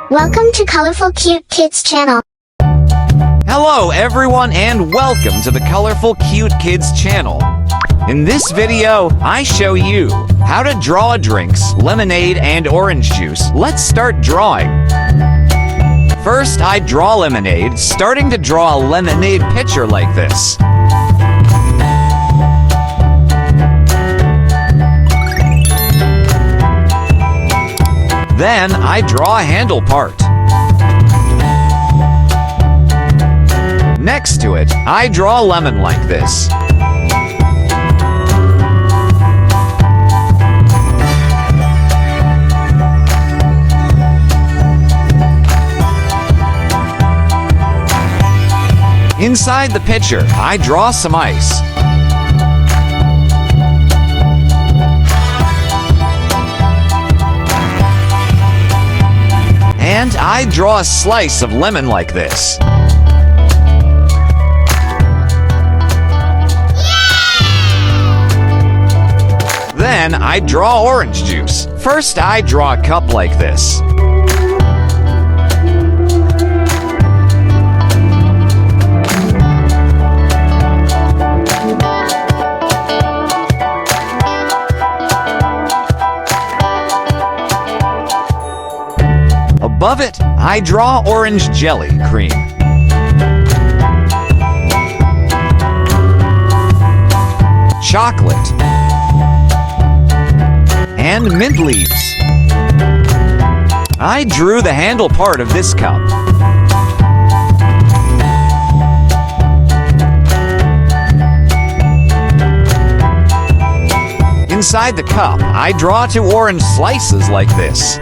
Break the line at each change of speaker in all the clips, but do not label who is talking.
Welcome to Colorful Cute Kids Channel.
Hello everyone and welcome to the Colorful Cute Kids channel. In this video, I show you how to draw drinks, lemonade and orange juice. Let's start drawing. First, I draw lemonade, starting to draw a lemonade pitcher like this. Then, I draw a handle part. Next to it, I draw a lemon like this. Inside the pitcher, I draw some ice. And I draw a slice of lemon like this. Then I draw orange juice. First, I draw a cup like this. Above it, I draw orange jelly cream. Chocolate. And mint leaves. I drew the handle part of this cup. Inside the cup, I draw two orange slices like this.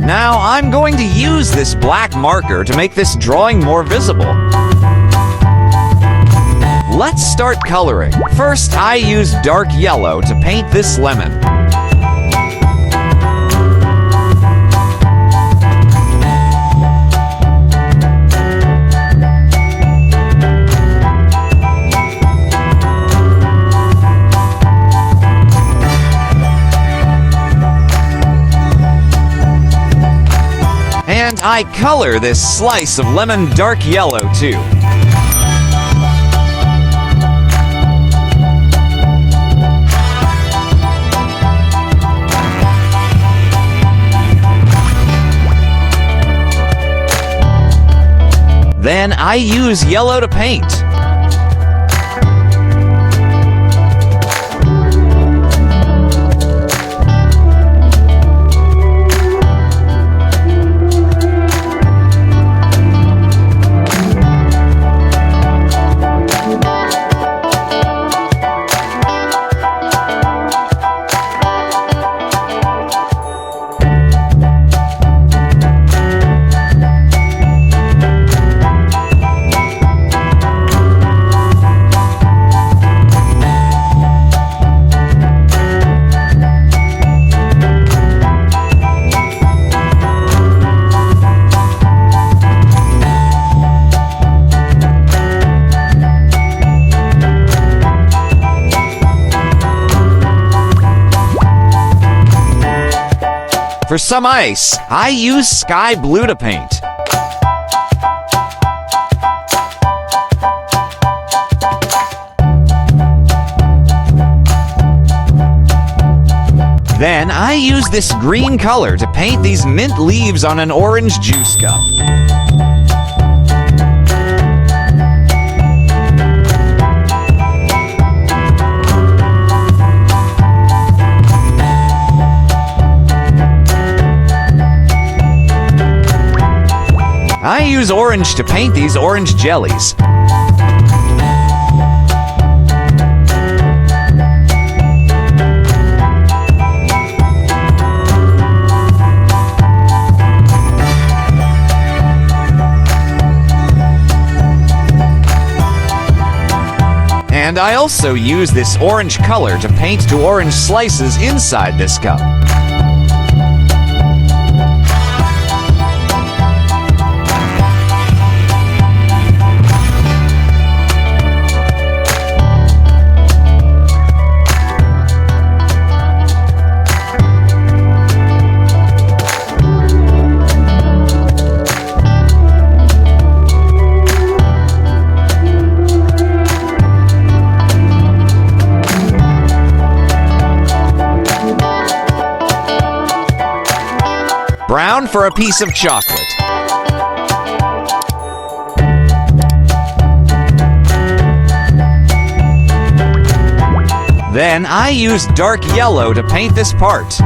Now, I'm going to use this black marker to make this drawing more visible. Let's start coloring. First, I use dark yellow to paint this lemon. And I color this slice of lemon dark yellow too. Then I use yellow to paint. For some ice, I use sky blue to paint. Then I use this green color to paint these mint leaves on an orange juice cup. I use orange to paint these orange jellies. And I also use this orange color to paint to orange slices inside this cup. Brown for a piece of chocolate. Then I use dark yellow to paint this part.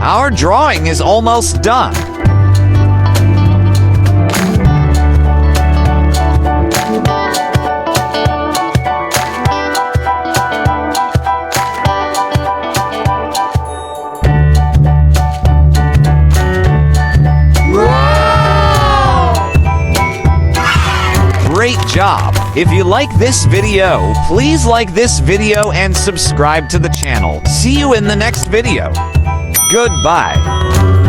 Our drawing is almost done. Great job! If you like this video, please like this video and subscribe to the channel. See you in the next video. Goodbye.